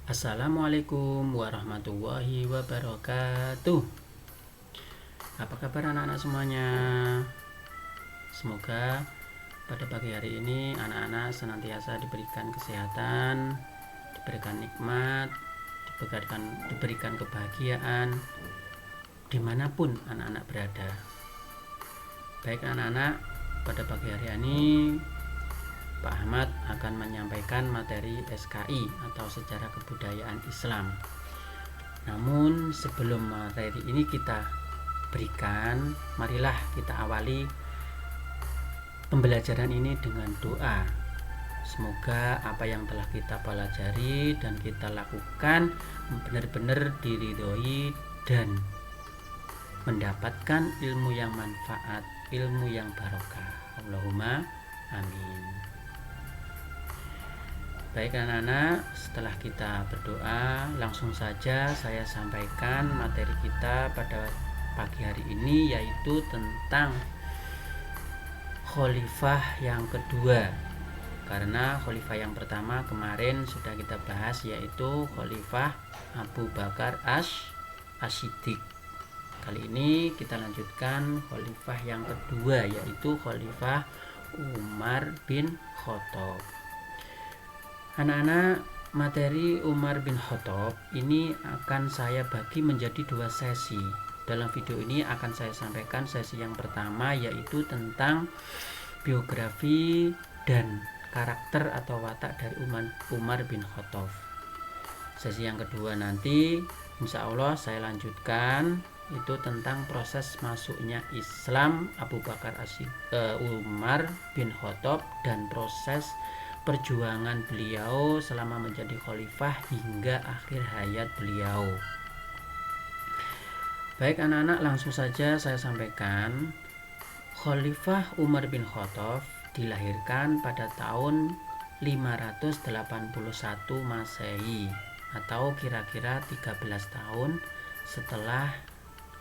Assalamualaikum warahmatullahi wabarakatuh. Apa kabar anak-anak semuanya? Semoga pada pagi hari ini anak-anak senantiasa diberikan kesehatan, diberikan nikmat, diberikan kebahagiaan dimanapun anak-anak berada. Baik anak-anak, pada pagi hari ini Pak Ahmad akan menyampaikan materi SKI atau Sejarah Kebudayaan Islam. Namun sebelum materi ini kita berikan, marilah kita awali pembelajaran ini dengan doa. Semoga apa yang telah kita pelajari dan kita lakukan benar-benar diridhoi dan mendapatkan ilmu yang manfaat, ilmu yang barokah. Allahumma amin. Baik anak-anak, setelah kita berdoa, langsung saja saya sampaikan materi kita pada pagi hari ini, yaitu tentang khalifah yang kedua. Karena khalifah yang pertama kemarin sudah kita bahas, yaitu khalifah Abu Bakar As-Siddiq. Kali ini kita lanjutkan khalifah yang kedua, yaitu khalifah Umar bin Khattab. Anak-anak, materi Umar bin Khattab ini akan saya bagi menjadi dua sesi. Dalam video ini akan saya sampaikan sesi yang pertama, yaitu tentang biografi dan karakter atau watak dari Umar bin Khattab. Sesi yang kedua nanti insya Allah saya lanjutkan, itu tentang proses masuknya Islam Umar bin Khattab dan proses perjuangan beliau selama menjadi khalifah hingga akhir hayat beliau. Baik anak-anak, langsung saja saya sampaikan. Khalifah Umar bin Khattab dilahirkan pada tahun 581 Masehi atau kira-kira 13 tahun setelah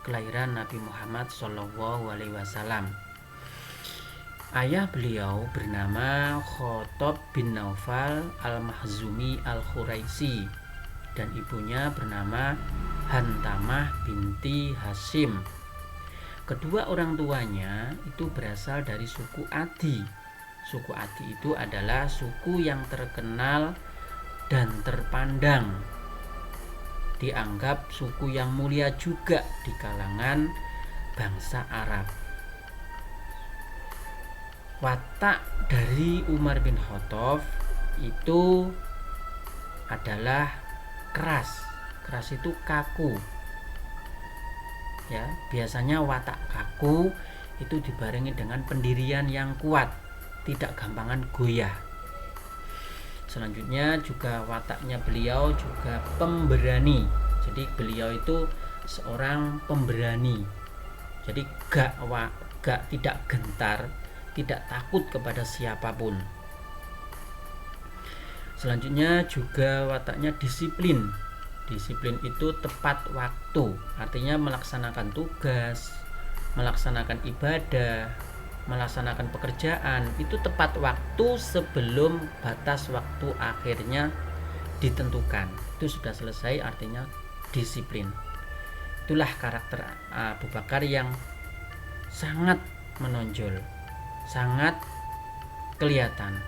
kelahiran Nabi Muhammad SAW. Ayah beliau bernama Khattab bin Naufal al-Makhzumi al-Khuraisi dan ibunya bernama Hantamah binti Hashim. Kedua orang tuanya itu berasal dari suku Adi. Suku Adi itu adalah suku yang terkenal dan terpandang, dianggap suku yang mulia juga di kalangan bangsa Arab. Watak dari Umar bin Khattab itu adalah keras. Keras itu kaku. Ya, biasanya watak kaku itu dibarengi dengan pendirian yang kuat, tidak gampangan goyah. Selanjutnya juga wataknya beliau juga pemberani. Jadi beliau itu seorang pemberani. Jadi tidak gentar, tidak takut kepada siapapun. Selanjutnya juga wataknya disiplin. Disiplin itu tepat waktu, artinya melaksanakan tugas, melaksanakan ibadah, melaksanakan pekerjaan itu tepat waktu sebelum batas waktu akhirnya ditentukan. Itu sudah selesai, artinya disiplin. Itulah karakter Abu Bakar yang sangat menonjol, sangat kelihatan.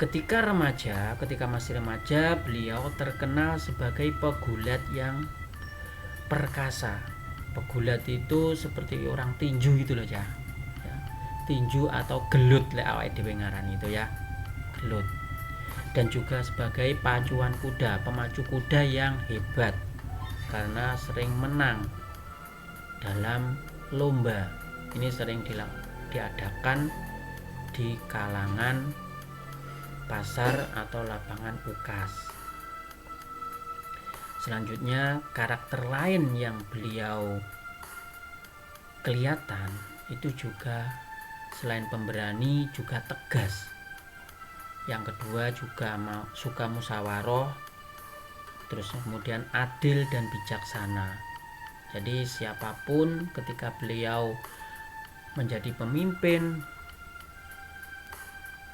Ketika masih remaja, beliau terkenal sebagai pegulat yang perkasa. Pegulat itu seperti orang tinju gitu loh ya. Tinju atau gelut lek awake dhewe ngaran itu ya. Gelut. Dan juga sebagai pacuan kuda, pemacu kuda yang hebat karena sering menang dalam lomba. Ini sering diadakan di kalangan pasar atau lapangan ukas. Selanjutnya karakter lain yang beliau kelihatan itu juga selain pemberani juga tegas. Yang kedua juga suka musyawarah, terus kemudian adil dan bijaksana. Jadi siapapun ketika beliau menjadi pemimpin,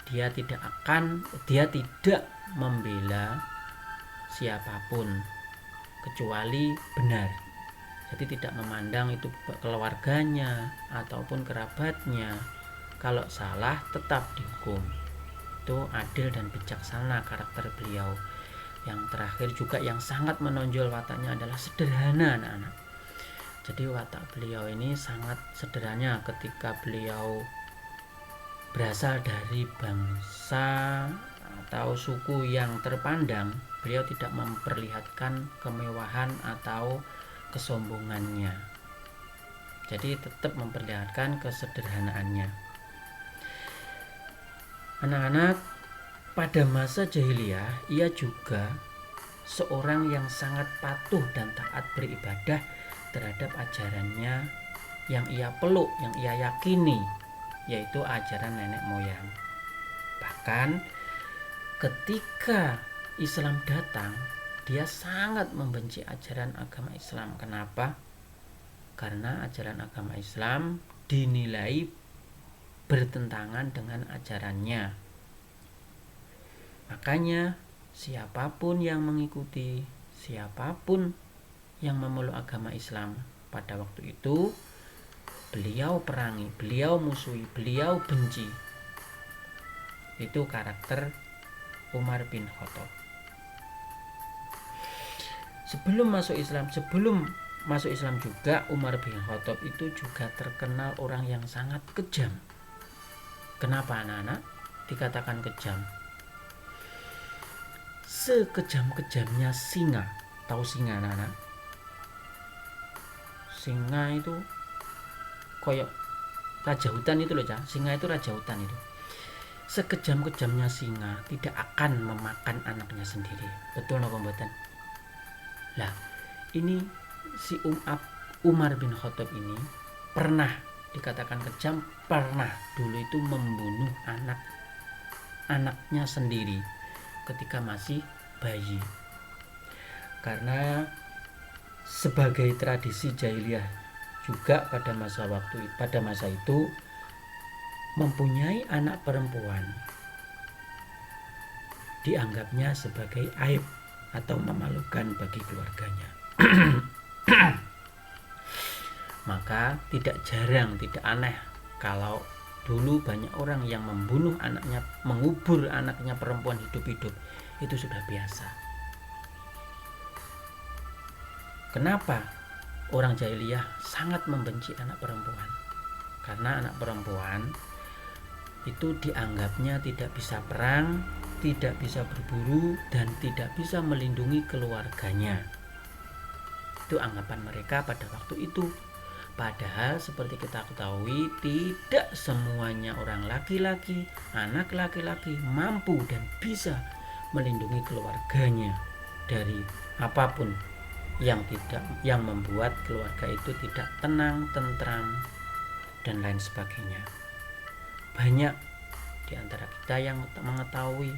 dia tidak membela siapapun kecuali benar. Jadi tidak memandang itu keluarganya ataupun kerabatnya. Kalau salah tetap dihukum. Itu adil dan bijaksana karakter beliau. Yang terakhir juga yang sangat menonjol wataknya adalah sederhana, anak-anak. Jadi watak beliau ini sangat sederhana. Ketika beliau berasal dari bangsa atau suku yang terpandang, beliau tidak memperlihatkan kemewahan atau kesombongannya. Jadi tetap memperlihatkan kesederhanaannya. Anak-anak, pada masa jahiliyah ia juga seorang yang sangat patuh dan taat beribadah terhadap ajarannya yang ia peluk, yang ia yakini, yaitu ajaran nenek moyang. Bahkan ketika Islam datang, dia sangat membenci ajaran agama Islam. Kenapa? Karena ajaran agama Islam dinilai bertentangan dengan ajarannya. Makanya siapapun yang mengikuti, siapapun yang memeluk agama Islam pada waktu itu, beliau perangi, beliau musuhi, beliau benci. Itu karakter Umar bin Khattab. Sebelum masuk Islam juga, Umar bin Khattab itu juga terkenal orang yang sangat kejam. Kenapa anak-anak dikatakan kejam? Sekejam-kejamnya singa. Tahu singa, anak-anak? Singa itu koyok raja hutan itu loh, singa itu raja hutan itu. Sekejam-kejamnya singa tidak akan memakan anaknya sendiri. Betul napa mboten? Lah, ini si Umar bin Khattab ini pernah dikatakan kejam, pernah dulu itu membunuh anaknya sendiri ketika masih bayi. Karena sebagai tradisi jahiliyah juga pada masa itu mempunyai anak perempuan dianggapnya sebagai aib atau memalukan bagi keluarganya. Maka tidak jarang, tidak aneh kalau dulu banyak orang yang membunuh anaknya, mengubur anaknya perempuan hidup-hidup. Itu sudah biasa. Kenapa orang jahiliyah sangat membenci anak perempuan? Karena anak perempuan itu dianggapnya tidak bisa perang, tidak bisa berburu, dan tidak bisa melindungi keluarganya. Itu anggapan mereka pada waktu itu. Padahal seperti kita ketahui, tidak semuanya orang laki-laki, anak laki-laki mampu dan bisa melindungi keluarganya dari apapun yang membuat keluarga itu tidak tenang, tentram, dan lain sebagainya. Banyak di antara kita yang mengetahui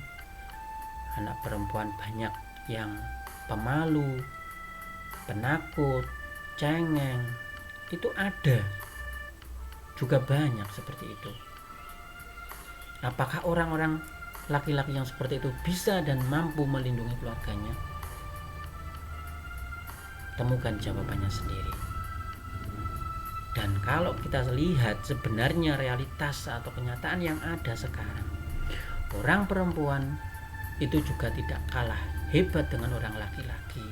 anak perempuan banyak yang pemalu, penakut, cengeng. Itu ada juga, banyak seperti itu. Apakah orang-orang laki-laki yang seperti itu bisa dan mampu melindungi keluarganya? Temukan jawabannya sendiri. Dan kalau kita lihat sebenarnya realitas atau kenyataan yang ada sekarang, orang perempuan itu juga tidak kalah hebat dengan orang laki-laki.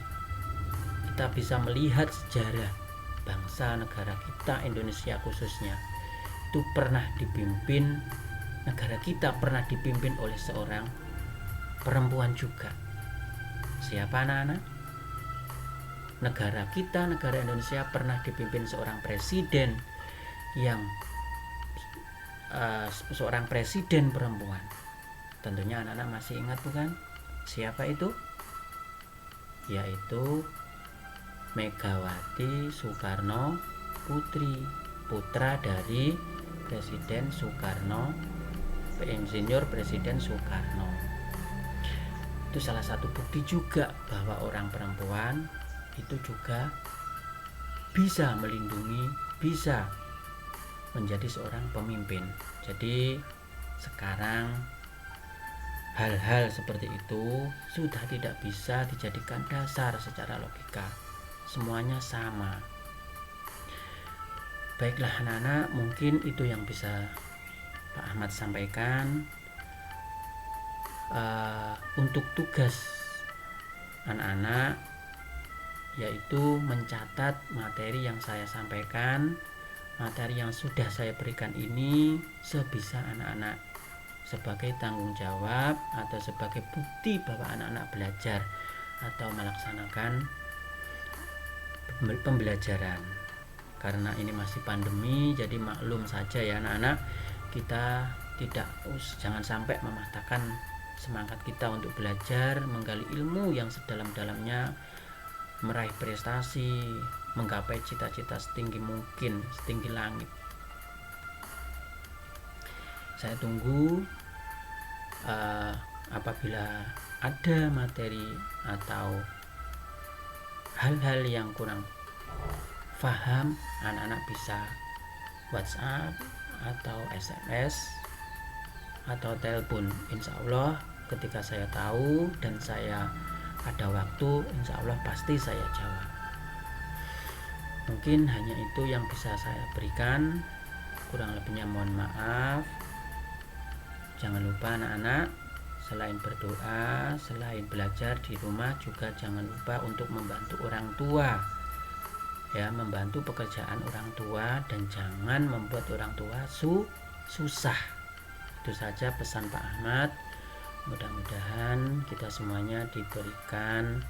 Kita bisa melihat sejarah bangsa negara kita, Indonesia khususnya, itu pernah dipimpin, negara kita pernah dipimpin oleh seorang perempuan juga. Siapa anak-anak? Negara kita, negara Indonesia pernah dipimpin seorang presiden yang seorang presiden perempuan. Tentunya anak-anak masih ingat bukan? Siapa itu? Yaitu Megawati Soekarno Putri, putra dari Presiden Soekarno, Insinyur Presiden Soekarno. Itu salah satu bukti juga bahwa orang perempuan itu juga bisa melindungi, bisa menjadi seorang pemimpin. Jadi sekarang hal-hal seperti itu sudah tidak bisa dijadikan dasar secara logika. Semuanya sama. Baiklah anak-anak, mungkin itu yang bisa Pak Ahmad sampaikan. Untuk tugas anak-anak yaitu mencatat materi yang saya sampaikan, materi yang sudah saya berikan ini sebisa anak-anak, sebagai tanggung jawab atau sebagai bukti bahwa anak-anak belajar atau melaksanakan pembelajaran. Karena ini masih pandemi, jadi maklum saja ya anak-anak, kita jangan sampai mematahkan semangat kita untuk belajar, menggali ilmu yang sedalam-dalamnya, meraih prestasi, menggapai cita-cita setinggi mungkin, setinggi langit. Saya tunggu apabila ada materi atau hal-hal yang kurang paham, anak-anak bisa WhatsApp atau SMS atau telepon. Insya Allah ketika saya tahu dan saya ada waktu, insya Allah pasti saya jawab. Mungkin hanya itu yang bisa saya berikan, kurang lebihnya mohon maaf. Jangan lupa anak-anak, selain berdoa, selain belajar di rumah, juga jangan lupa untuk membantu orang tua, ya, membantu pekerjaan orang tua, dan jangan membuat orang tua susah. Itu saja pesan Pak Ahmad. Mudah-mudahan kita semuanya diberikan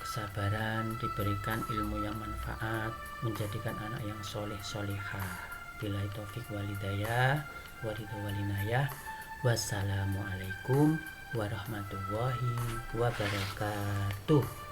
kesabaran, diberikan ilmu yang manfaat, menjadikan anak yang soleh solehah. Billahi taufik walhidayah, waridho walinayah. Wassalamualaikum warahmatullahi wabarakatuh.